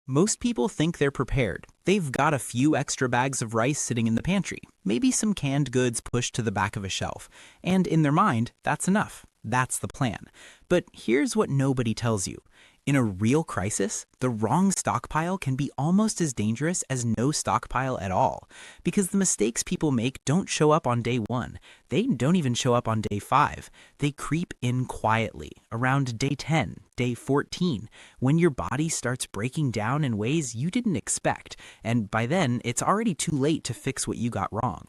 Most people think they're prepared. They've got a few extra bags of rice sitting in the pantry, maybe some canned goods pushed to the back of a shelf, and in their mind, that's enough. That's the plan. But here's what nobody tells you. In a real crisis, the wrong stockpile can be almost as dangerous as no stockpile at all, because the mistakes people make don't show up on day 1. They don't even show up on day 5. They creep in quietly, around day 10, day 14, when your body starts breaking down in ways you didn't expect, and by then, it's already too late to fix what you got wrong.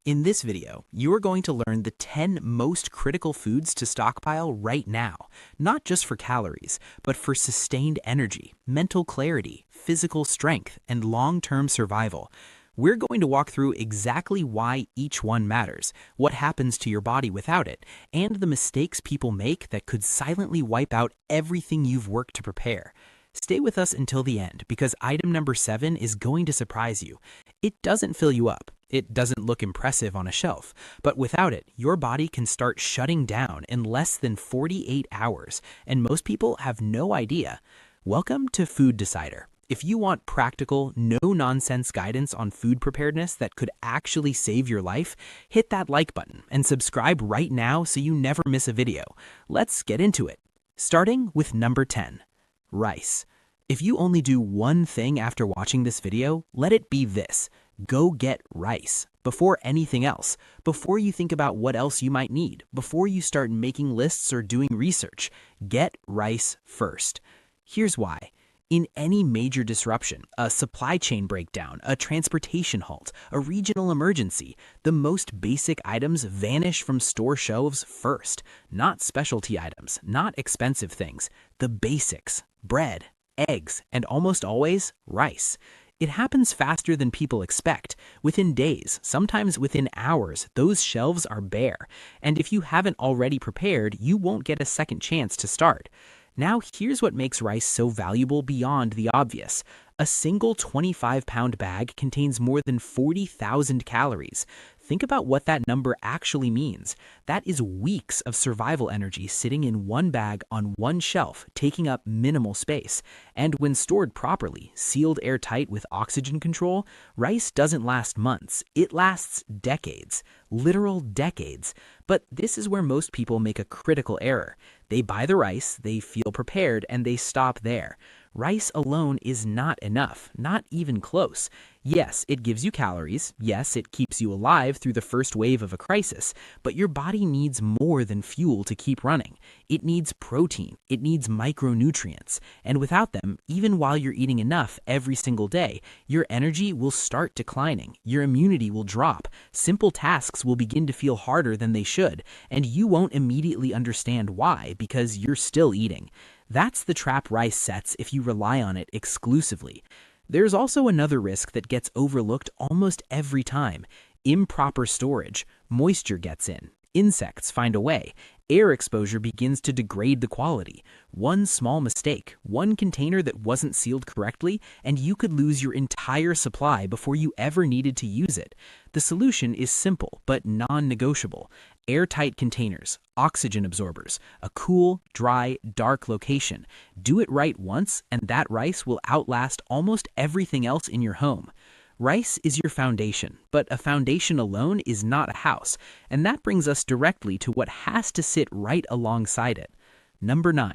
In this video, you are going to learn the 10 most critical foods to stockpile right now, not just for calories, but for sustained energy, mental clarity, physical strength, and long-term survival. We're going to walk through exactly why each one matters, what happens to your body without it, and the mistakes people make that could silently wipe out everything you've worked to prepare. Stay with us until the end, because item number 7 is going to surprise you. It doesn't fill you up. It doesn't look impressive on a shelf, but without it, your body can start shutting down in less than 48 hours, and most people have no idea. Welcome to Food Decider. If you want practical, no-nonsense guidance on food preparedness that could actually save your life, hit that like button and subscribe right now so you never miss a video. Let's get into it. Starting with number 10, rice. If you only do one thing after watching this video, let it be this. Go get rice before anything else, before you think about what else you might need, before you start making lists or doing research. Get rice first. Here's why. In any major disruption, a supply chain breakdown, a transportation halt, a regional emergency, the most basic items vanish from store shelves first. Not specialty items, not expensive things. The basics: bread, eggs, and almost always rice. It happens faster than people expect. Within days, sometimes within hours, those shelves are bare. And if you haven't already prepared, you won't get a second chance to start. Now here's what makes rice so valuable beyond the obvious. A single 25-pound bag contains more than 40,000 calories. Think about what that number actually means. That is weeks of survival energy sitting in one bag on one shelf, taking up minimal space. And when stored properly, sealed airtight with oxygen control, rice doesn't last months. It lasts decades. Literal decades. But this is where most people make a critical error. They buy the rice, they feel prepared, and they stop there. Rice alone is not enough, not even close. Yes, it gives you calories. Yes, it keeps you alive through the first wave of a crisis, but your body needs more than fuel to keep running. It needs protein. It needs micronutrients. And without them, even while you're eating enough every single day, your energy will start declining. Your immunity will drop. Simple tasks will begin to feel harder than they should, and you won't immediately understand why because you're still eating. That's the trap rice sets if you rely on it exclusively. There's also another risk that gets overlooked almost every time: improper storage. Moisture gets in. Insects find a way. Air exposure begins to degrade the quality. One small mistake, one container that wasn't sealed correctly, and you could lose your entire supply before you ever needed to use it. The solution is simple but non-negotiable. Airtight containers, oxygen absorbers, a cool, dry, dark location. Do it right once, and that rice will outlast almost everything else in your home. Rice is your foundation, but a foundation alone is not a house, and that brings us directly to what has to sit right alongside it. Number 9,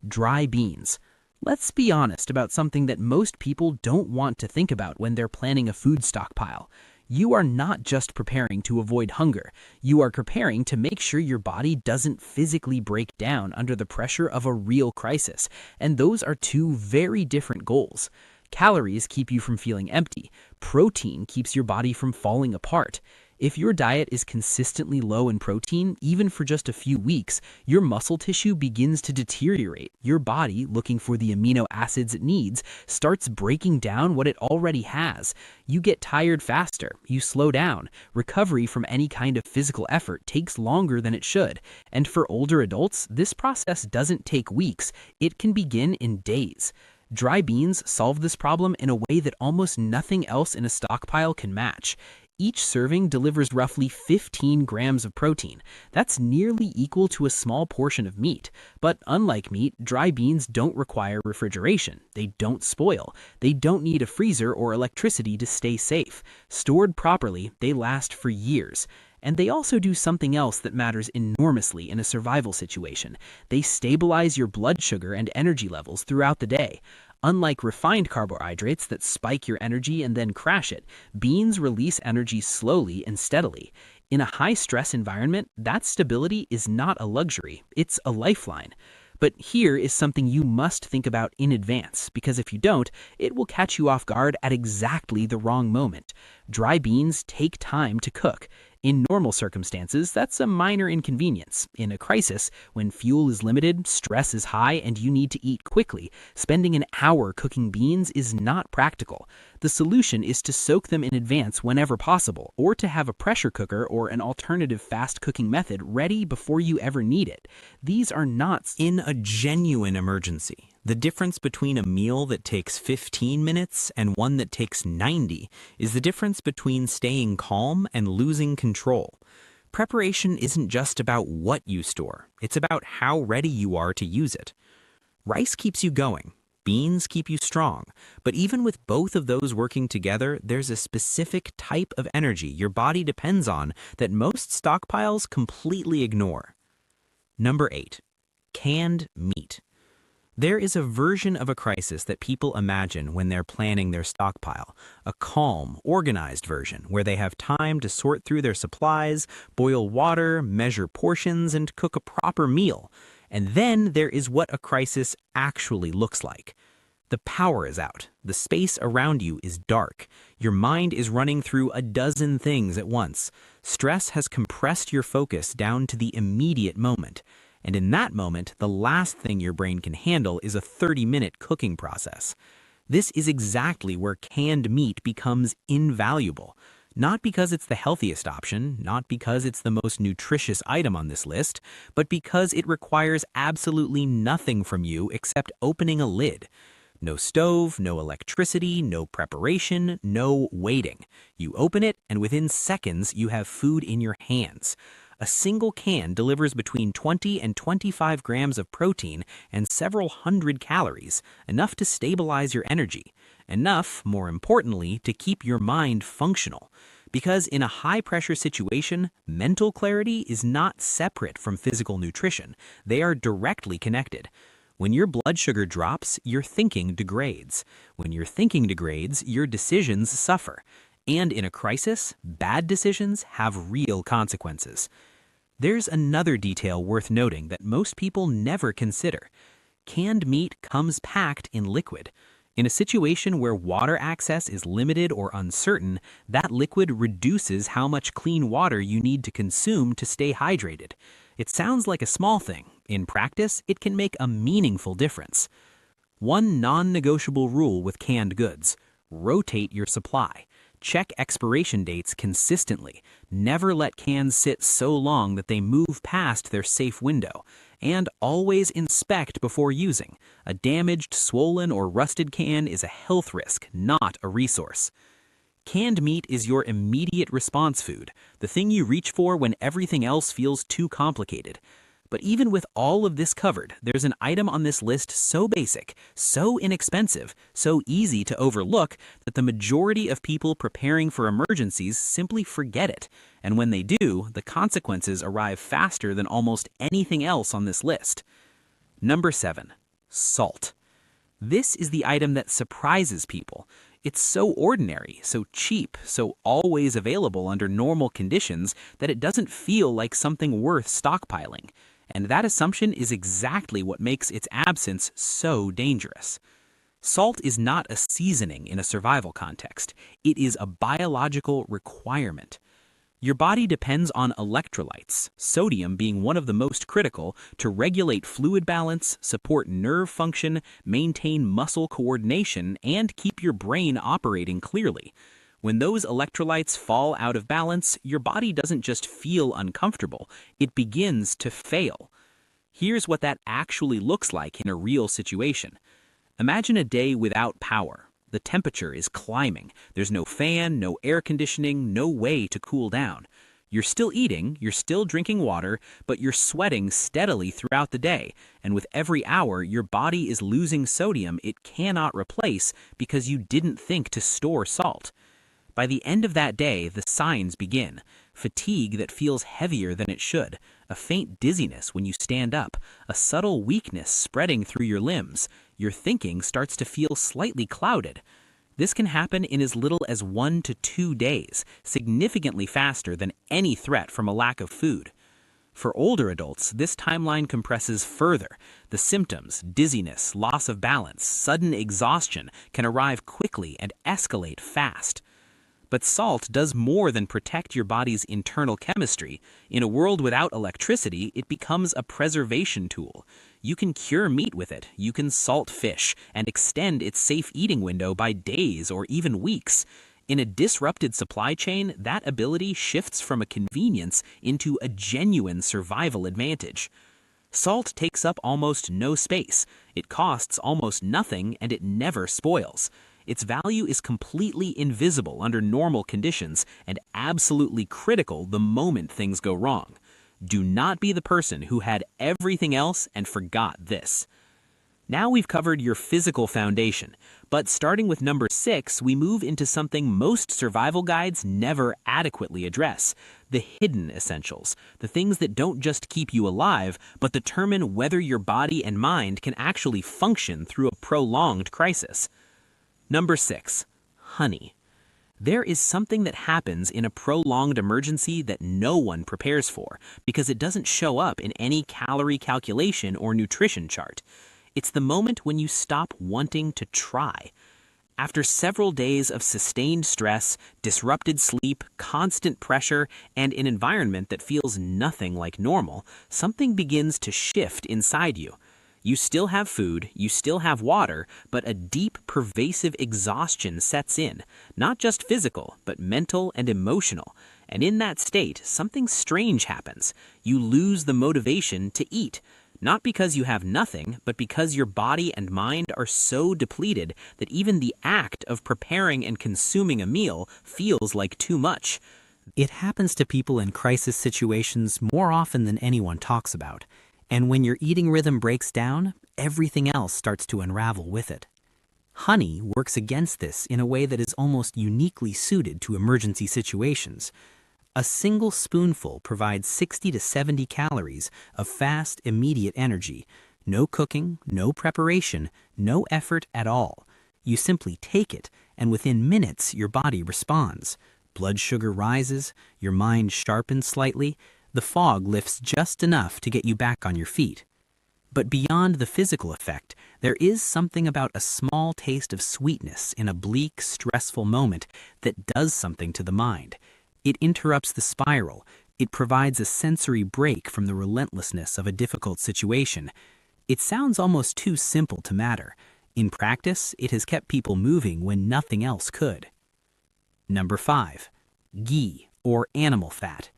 dry beans. Let's be honest about something that most people don't want to think about when they're planning a food stockpile. You are not just preparing to avoid hunger. You are preparing to make sure your body doesn't physically break down under the pressure of a real crisis, and those are two very different goals. Calories keep you from feeling empty. Protein keeps your body from falling apart. If your diet is consistently low in protein, even for just a few weeks, your muscle tissue begins to deteriorate. Your body, looking for the amino acids it needs, starts breaking down what it already has. You get tired faster. You slow down. Recovery from any kind of physical effort takes longer than it should. And for older adults, this process doesn't take weeks. It can begin in days. Dry beans solve this problem in a way that almost nothing else in a stockpile can match. Each serving delivers roughly 15 grams of protein. That's nearly equal to a small portion of meat. But unlike meat, dry beans don't require refrigeration. They don't spoil. They don't need a freezer or electricity to stay safe. Stored properly, they last for years. And they also do something else that matters enormously in a survival situation. They stabilize your blood sugar and energy levels throughout the day. Unlike refined carbohydrates that spike your energy and then crash it, beans release energy slowly and steadily. In a high-stress environment, that stability is not a luxury, it's a lifeline. But here is something you must think about in advance, because if you don't, it will catch you off guard at exactly the wrong moment. Dry beans take time to cook. In normal circumstances, that's a minor inconvenience. In a crisis, when fuel is limited, stress is high, and you need to eat quickly, spending an hour cooking beans is not practical. The solution is to soak them in advance whenever possible, or to have a pressure cooker or an alternative fast cooking method ready before you ever need it. These are not in a genuine emergency. The difference between a meal that takes 15 minutes and one that takes 90 is the difference between staying calm and losing control. Preparation isn't just about what you store, it's about how ready you are to use it. Rice keeps you going. Beans keep you strong, but even with both of those working together, there's a specific type of energy your body depends on that most stockpiles completely ignore. Number 8. Canned meat. There is a version of a crisis that people imagine when they're planning their stockpile, a calm, organized version where they have time to sort through their supplies, boil water, measure portions, and cook a proper meal. And then there is what a crisis actually looks like. The power is out. The space around you is dark. Your mind is running through a dozen things at once. Stress has compressed your focus down to the immediate moment. And in that moment, the last thing your brain can handle is a 30-minute cooking process. This is exactly where canned meat becomes invaluable. Not because it's the healthiest option, not because it's the most nutritious item on this list, but because it requires absolutely nothing from you except opening a lid. No stove, no electricity, no preparation, no waiting. You open it, and within seconds, you have food in your hands. A single can delivers between 20 and 25 grams of protein and several hundred calories, enough to stabilize your energy. Enough, more importantly, to keep your mind functional. Because in a high-pressure situation, mental clarity is not separate from physical nutrition. They are directly connected. When your blood sugar drops, your thinking degrades. When your thinking degrades, your decisions suffer. And in a crisis, bad decisions have real consequences. There's another detail worth noting that most people never consider. Canned meat comes packed in liquid. In a situation where water access is limited or uncertain, that liquid reduces how much clean water you need to consume to stay hydrated. It sounds like a small thing. In practice, it can make a meaningful difference. One non-negotiable rule with canned goods: rotate your supply. Check expiration dates consistently. Never let cans sit so long that they move past their safe window. And always inspect before using. A damaged, swollen, or rusted can is a health risk, not a resource. Canned meat is your immediate response food, the thing you reach for when everything else feels too complicated. But even with all of this covered, there's an item on this list so basic, so inexpensive, so easy to overlook that the majority of people preparing for emergencies simply forget it. And when they do, the consequences arrive faster than almost anything else on this list. Number 7. Salt. This is the item that surprises people. It's so ordinary, so cheap, so always available under normal conditions that it doesn't feel like something worth stockpiling. And that assumption is exactly what makes its absence so dangerous. Salt is not a seasoning in a survival context. It is a biological requirement. Your body depends on electrolytes, sodium being one of the most critical, to regulate fluid balance, support nerve function, maintain muscle coordination, and keep your brain operating clearly. When those electrolytes fall out of balance, your body doesn't just feel uncomfortable, it begins to fail. Here's what that actually looks like in a real situation. Imagine a day without power. The temperature is climbing. There's no fan, no air conditioning, no way to cool down. You're still eating, you're still drinking water, but you're sweating steadily throughout the day, and with every hour, your body is losing sodium it cannot replace because you didn't think to store salt. By the end of that day, the signs begin. Fatigue that feels heavier than it should, a faint dizziness when you stand up, a subtle weakness spreading through your limbs. Your thinking starts to feel slightly clouded. This can happen in as little as 1 to 2 days, significantly faster than any threat from a lack of food. For older adults, this timeline compresses further. The symptoms, dizziness, loss of balance, sudden exhaustion can arrive quickly and escalate fast. But salt does more than protect your body's internal chemistry. In a world without electricity, it becomes a preservation tool. You can cure meat with it, you can salt fish, and extend its safe eating window by days or even weeks. In a disrupted supply chain, that ability shifts from a convenience into a genuine survival advantage. Salt takes up almost no space, it costs almost nothing, and it never spoils. Its value is completely invisible under normal conditions and absolutely critical the moment things go wrong. Do not be the person who had everything else and forgot this. Now we've covered your physical foundation, but starting with number 6, we move into something most survival guides never adequately address: the hidden essentials, the things that don't just keep you alive, but determine whether your body and mind can actually function through a prolonged crisis. Number 6, honey. There is something that happens in a prolonged emergency that no one prepares for because it doesn't show up in any calorie calculation or nutrition chart. It's the moment when you stop wanting to try. After several days of sustained stress, disrupted sleep, constant pressure, and an environment that feels nothing like normal, something begins to shift inside you. You still have food, you still have water, but a deep, pervasive exhaustion sets in, not just physical, but mental and emotional. And in that state, something strange happens. You lose the motivation to eat, not because you have nothing, but because your body and mind are so depleted that even the act of preparing and consuming a meal feels like too much. It happens to people in crisis situations more often than anyone talks about. And when your eating rhythm breaks down, everything else starts to unravel with it. Honey works against this in a way that is almost uniquely suited to emergency situations. A single spoonful provides 60 to 70 calories of fast, immediate energy. No cooking, no preparation, no effort at all. You simply take it, and within minutes your body responds. Blood sugar rises, your mind sharpens slightly, the fog lifts just enough to get you back on your feet. But beyond the physical effect, there is something about a small taste of sweetness in a bleak, stressful moment that does something to the mind. It interrupts the spiral. It provides a sensory break from the relentlessness of a difficult situation. It sounds almost too simple to matter. In practice, it has kept people moving when nothing else could. Number 5, ghee, or animal fat.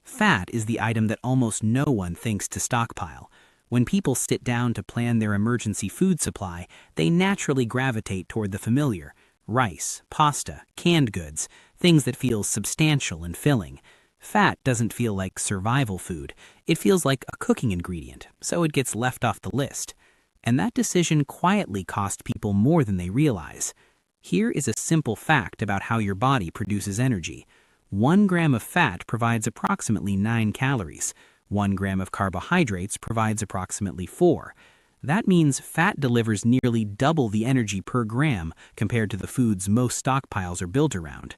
Fat is the item that almost no one thinks to stockpile. When people sit down to plan their emergency food supply, they naturally gravitate toward the familiar: rice, pasta, canned goods, things that feel substantial and filling. Fat doesn't feel like survival food. It feels like a cooking ingredient, so it gets left off the list. And that decision quietly cost people more than they realize. Here is a simple fact about how your body produces energy. 1 gram of fat provides approximately 9 calories. 1 gram of carbohydrates provides approximately 4. That means fat delivers nearly double the energy per gram compared to the foods most stockpiles are built around.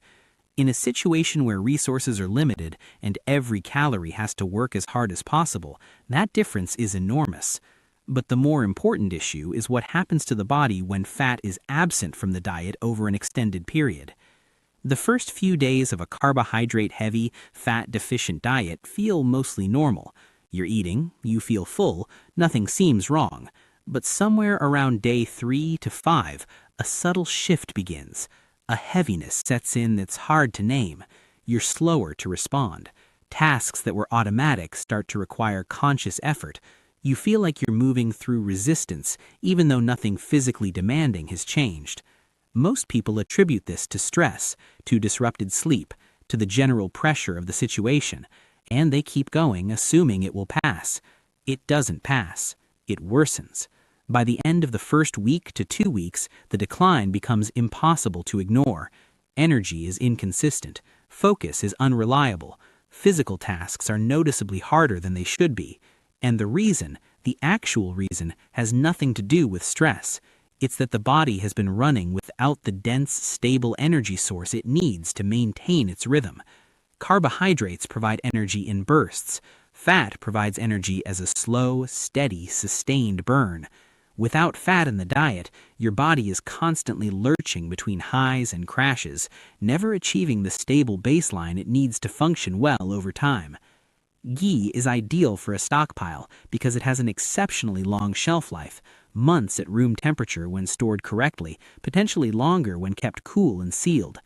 In a situation where resources are limited and every calorie has to work as hard as possible, that difference is enormous. But the more important issue is what happens to the body when fat is absent from the diet over an extended period. The first few days of a carbohydrate-heavy, fat-deficient diet feel mostly normal. You're eating, you feel full, nothing seems wrong. But somewhere around day 3 to 5, a subtle shift begins. A heaviness sets in that's hard to name. You're slower to respond. Tasks that were automatic start to require conscious effort. You feel like you're moving through resistance, even though nothing physically demanding has changed. Most people attribute this to stress, to disrupted sleep, to the general pressure of the situation, and they keep going, assuming it will pass. It doesn't pass. It worsens. By the end of the first week to 2 weeks, the decline becomes impossible to ignore. Energy is inconsistent. Focus is unreliable. Physical tasks are noticeably harder than they should be. And the actual reason, has nothing to do with stress. It's that the body has been running without the dense, stable energy source it needs to maintain its rhythm. Carbohydrates provide energy in bursts. Fat provides energy as a slow, steady, sustained burn. Without fat in the diet, your body is constantly lurching between highs and crashes, never achieving the stable baseline it needs to function well over time. Ghee is ideal for a stockpile because it has an exceptionally long shelf life, months at room temperature when stored correctly, potentially longer when kept cool and sealed.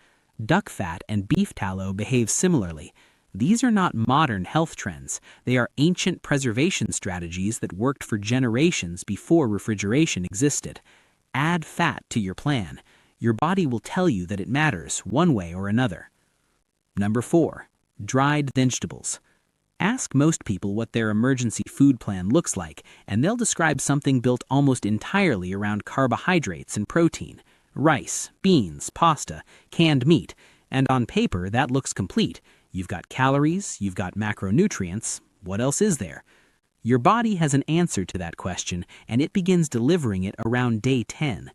Duck fat and beef tallow behave similarly. These are not modern health trends. They are ancient preservation strategies that worked for generations before refrigeration existed. Add fat to your plan. Your body will tell you that it matters one way or another. Number 4. Dried vegetables. Ask most people what their emergency food plan looks like, and they'll describe something built almost entirely around carbohydrates and protein. Rice, beans, pasta, canned meat, and on paper that looks complete. You've got calories, you've got macronutrients. What else is there? Your body has an answer to that question, and it begins delivering it around day 10.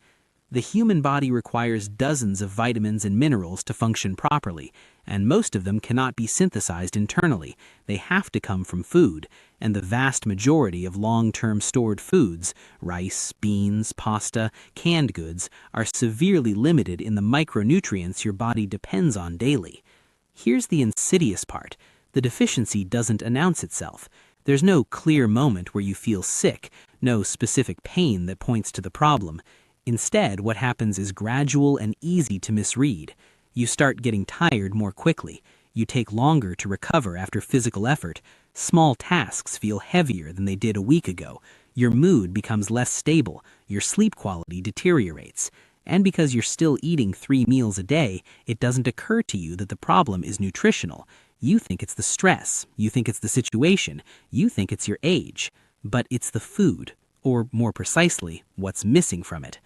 The human body requires dozens of vitamins and minerals to function properly, and most of them cannot be synthesized internally. They have to come from food, and the vast majority of long-term stored foods, rice, beans, pasta, canned goods, are severely limited in the micronutrients your body depends on daily. Here's the insidious part. The deficiency doesn't announce itself. There's no clear moment where you feel sick, no specific pain that points to the problem. Instead, what happens is gradual and easy to misread. You start getting tired more quickly. You take longer to recover after physical effort. Small tasks feel heavier than they did a week ago. Your mood becomes less stable. Your sleep quality deteriorates. And because you're still eating 3 meals a day, it doesn't occur to you that the problem is nutritional. You think it's the stress. You think it's the situation. You think it's your age. But it's the food, or more precisely, what's missing from it.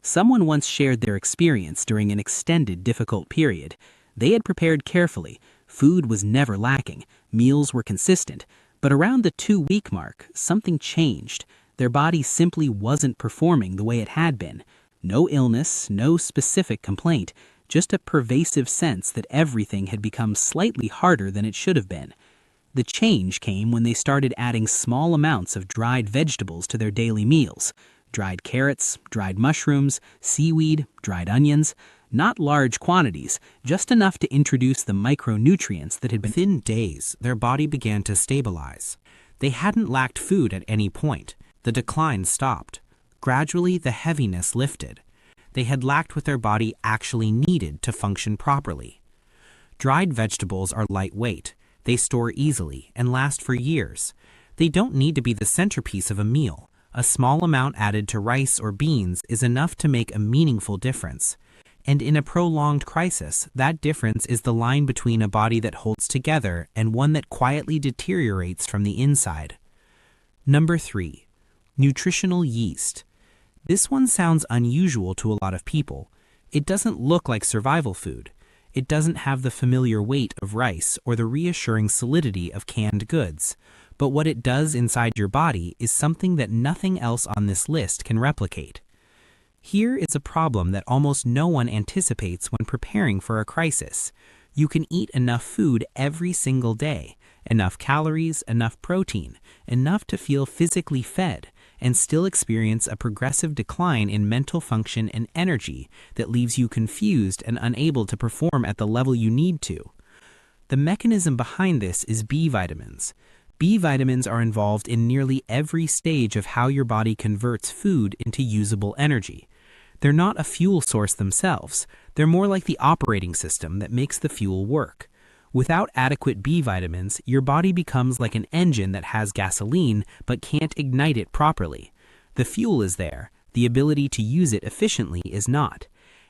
Someone once shared their experience during an extended difficult period. They had prepared carefully. Food was never lacking. Meals were consistent. But around the 2-week mark, something changed. Their body simply wasn't performing the way it had been. No illness, no specific complaint, just a pervasive sense that everything had become slightly harder than it should have been. The change came when they started adding small amounts of dried vegetables to their daily meals. Dried carrots, dried mushrooms, seaweed, dried onions. Not large quantities, just enough to introduce the micronutrients that had been. Within days, their body began to stabilize. They hadn't lacked food at any point. The decline stopped. Gradually, the heaviness lifted. They had lacked what their body actually needed to function properly. Dried vegetables are lightweight. They store easily and last for years. They don't need to be the centerpiece of a meal. A small amount added to rice or beans is enough to make a meaningful difference. And in a prolonged crisis, that difference is the line between a body that holds together and one that quietly deteriorates from the inside. Number 3. Nutritional yeast. This one sounds unusual to a lot of people. It doesn't look like survival food. It doesn't have the familiar weight of rice or the reassuring solidity of canned goods. But what it does inside your body is something that nothing else on this list can replicate. Here is a problem that almost no one anticipates when preparing for a crisis. You can eat enough food every single day, enough calories, enough protein, enough to feel physically fed, and still experience a progressive decline in mental function and energy that leaves you confused and unable to perform at the level you need to. The mechanism behind this is B vitamins. B vitamins are involved in nearly every stage of how your body converts food into usable energy. They're not a fuel source themselves. They're more like the operating system that makes the fuel work. Without adequate B vitamins, your body becomes like an engine that has gasoline but can't ignite it properly. The fuel is there, the ability to use it efficiently is not.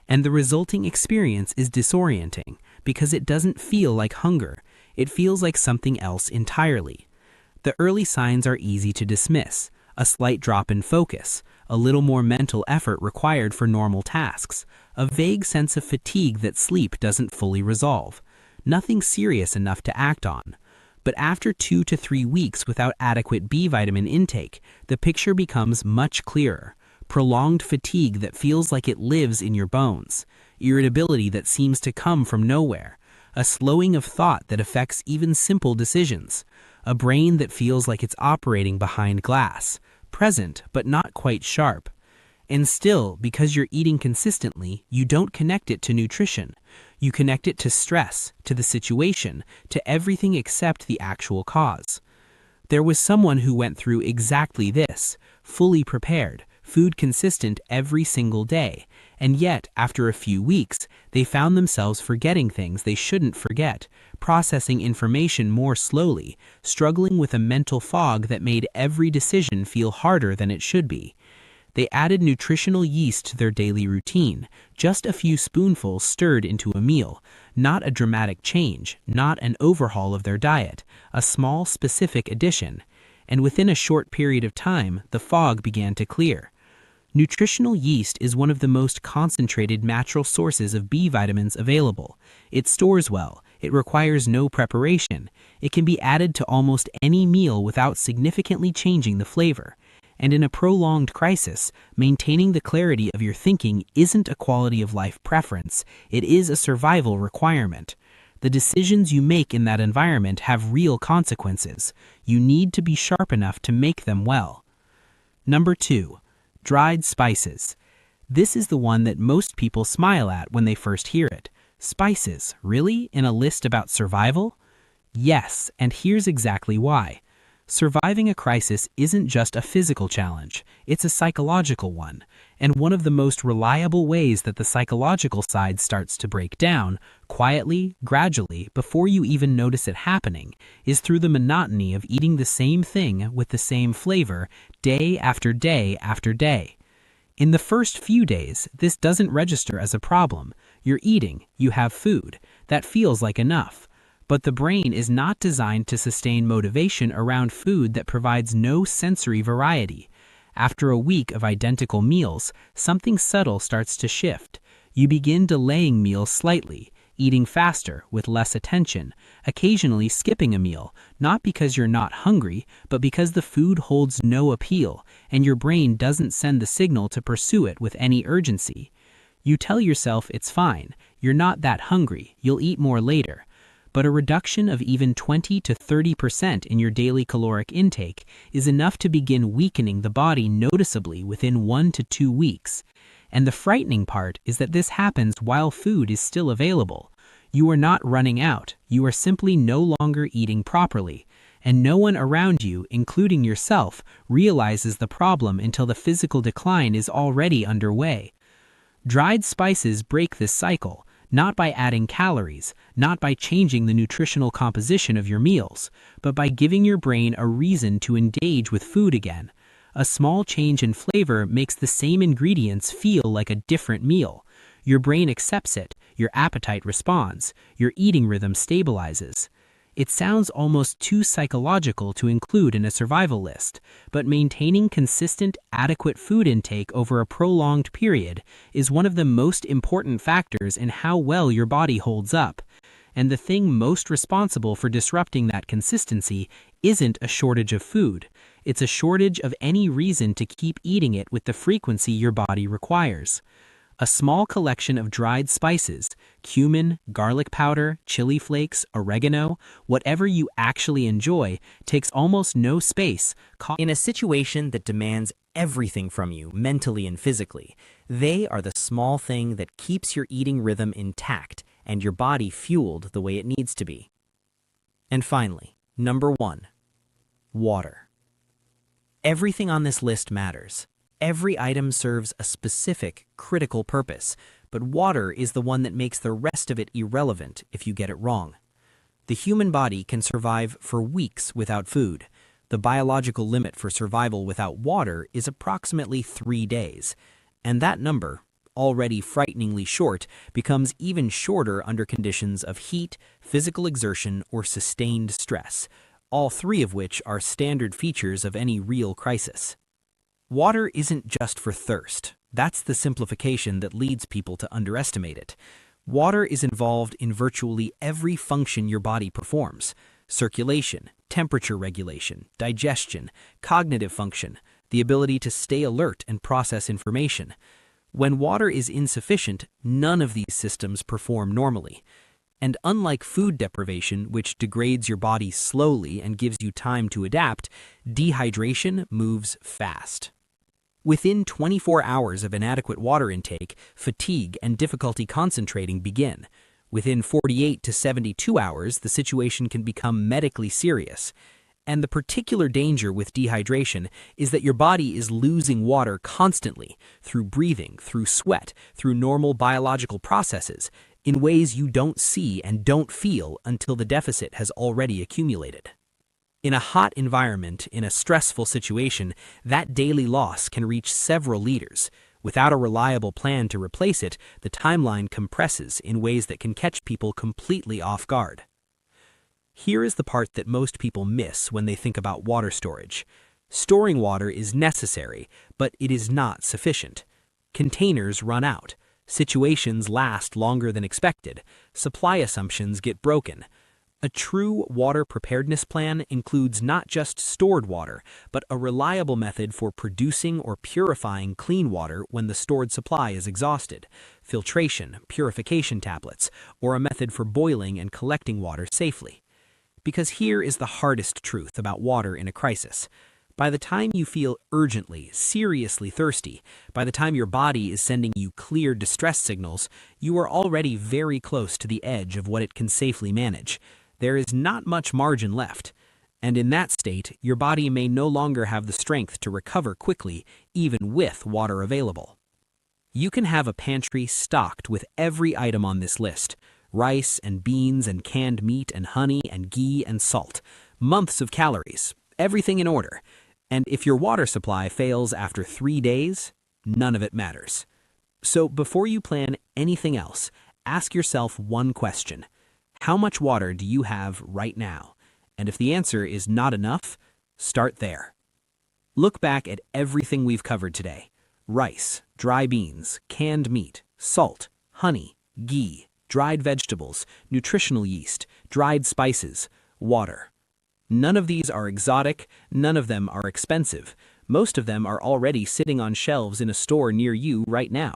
And the resulting experience is disorienting because it doesn't feel like hunger. It feels like something else entirely. The early signs are easy to dismiss: a slight drop in focus, a little more mental effort required for normal tasks, a vague sense of fatigue that sleep doesn't fully resolve. Nothing serious enough to act on. But after 2 to 3 weeks without adequate B vitamin intake, the picture becomes much clearer. Prolonged fatigue that feels like it lives in your bones, irritability that seems to come from nowhere, a slowing of thought that affects even simple decisions, a brain that feels like it's operating behind glass, present but not quite sharp. And still, because you're eating consistently, you don't connect it to nutrition. You connect it to stress, to the situation, to everything except the actual cause. There was someone who went through exactly this, fully prepared, food consistent every single day, and yet, after a few weeks, they found themselves forgetting things they shouldn't forget, processing information more slowly, struggling with a mental fog that made every decision feel harder than it should be. They added nutritional yeast to their daily routine, just a few spoonfuls stirred into a meal, not a dramatic change, not an overhaul of their diet, a small specific addition. And within a short period of time, the fog began to clear. Nutritional yeast is one of the most concentrated natural sources of B vitamins available. It stores well, it requires no preparation, it can be added to almost any meal without significantly changing the flavor. And in a prolonged crisis, maintaining the clarity of your thinking isn't a quality of life preference, it is a survival requirement. The decisions you make in that environment have real consequences. You need to be sharp enough to make them well. Number 2. Dried spices. This is the one that most people smile at when they first hear it. Spices, really? In a list about survival? Yes, and here's exactly why. Surviving a crisis isn't just a physical challenge, it's a psychological one. And one of the most reliable ways that the psychological side starts to break down, quietly, gradually, before you even notice it happening, is through the monotony of eating the same thing with the same flavor, day after day after day. In the first few days, this doesn't register as a problem. You're eating, you have food. That feels like enough. But the brain is not designed to sustain motivation around food that provides no sensory variety. After a week of identical meals, something subtle starts to shift. You begin delaying meals slightly, eating faster, with less attention, occasionally skipping a meal, not because you're not hungry, but because the food holds no appeal, and your brain doesn't send the signal to pursue it with any urgency. You tell yourself it's fine, you're not that hungry, you'll eat more later. But a reduction of even 20 to 30% in your daily caloric intake is enough to begin weakening the body noticeably within 1 to 2 weeks. And the frightening part is that this happens while food is still available. You are not running out, you are simply no longer eating properly. And no one around you, including yourself, realizes the problem until the physical decline is already underway. Dried spices break this cycle. Not by adding calories, not by changing the nutritional composition of your meals, but by giving your brain a reason to engage with food again. A small change in flavor makes the same ingredients feel like a different meal. Your brain accepts it, your appetite responds, your eating rhythm stabilizes. It sounds almost too psychological to include in a survival list, but maintaining consistent, adequate food intake over a prolonged period is one of the most important factors in how well your body holds up. And the thing most responsible for disrupting that consistency isn't a shortage of food. It's a shortage of any reason to keep eating it with the frequency your body requires. A small collection of dried spices, cumin, garlic powder, chili flakes, oregano, whatever you actually enjoy, takes almost no space. In a situation that demands everything from you, mentally and physically, they are the small thing that keeps your eating rhythm intact and your body fueled the way it needs to be. And finally, number 1, water. Everything on this list matters. Every item serves a specific, critical purpose, but water is the one that makes the rest of it irrelevant if you get it wrong. The human body can survive for weeks without food. The biological limit for survival without water is approximately 3 days, and that number, already frighteningly short, becomes even shorter under conditions of heat, physical exertion, or sustained stress, all three of which are standard features of any real crisis. Water isn't just for thirst. That's the simplification that leads people to underestimate it. Water is involved in virtually every function your body performs: circulation, temperature regulation, digestion, cognitive function, the ability to stay alert and process information. When water is insufficient, none of these systems perform normally. And unlike food deprivation, which degrades your body slowly and gives you time to adapt, dehydration moves fast. Within 24 hours of inadequate water intake, fatigue and difficulty concentrating begin. Within 48 to 72 hours, the situation can become medically serious. And the particular danger with dehydration is that your body is losing water constantly through breathing, through sweat, through normal biological processes, in ways you don't see and don't feel until the deficit has already accumulated. In a hot environment, in a stressful situation, that daily loss can reach several liters. Without a reliable plan to replace it, the timeline compresses in ways that can catch people completely off guard. Here is the part that most people miss when they think about water storage. Storing water is necessary, but it is not sufficient. Containers run out. Situations last longer than expected. Supply assumptions get broken. A true water preparedness plan includes not just stored water, but a reliable method for producing or purifying clean water when the stored supply is exhausted, filtration, purification tablets, or a method for boiling and collecting water safely. Because here is the hardest truth about water in a crisis. By the time you feel urgently, seriously thirsty, by the time your body is sending you clear distress signals, you are already very close to the edge of what it can safely manage. There is not much margin left, and in that state, your body may no longer have the strength to recover quickly, even with water available. You can have a pantry stocked with every item on this list: rice and beans and canned meat and honey and ghee and salt, months of calories, everything in order. And if your water supply fails after 3 days, none of it matters. So before you plan anything else, ask yourself one question. How much water do you have right now? And if the answer is not enough, start there. Look back at everything we've covered today: rice, dry beans, canned meat, salt, honey, ghee, dried vegetables, nutritional yeast, dried spices, water. None of these are exotic, none of them are expensive. Most of them are already sitting on shelves in a store near you right now.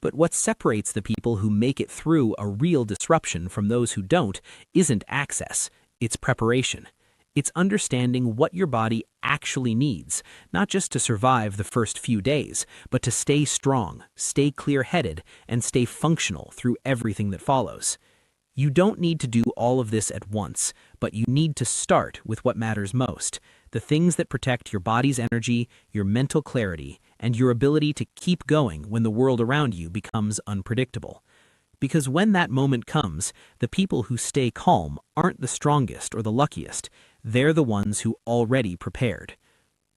But what separates the people who make it through a real disruption from those who don't isn't access, it's preparation. It's understanding what your body actually needs, not just to survive the first few days, but to stay strong, stay clear-headed, and stay functional through everything that follows. You don't need to do all of this at once, but you need to start with what matters most: the things that protect your body's energy, your mental clarity, and your ability to keep going when the world around you becomes unpredictable. Because when that moment comes, the people who stay calm aren't the strongest or the luckiest. They're the ones who already prepared.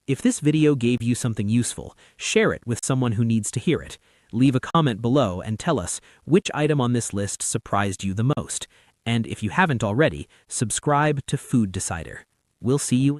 If this video gave you something useful, share it with someone who needs to hear it. Leave a comment below and tell us which item on this list surprised you the most. And if you haven't already, subscribe to Food Decider. We'll see you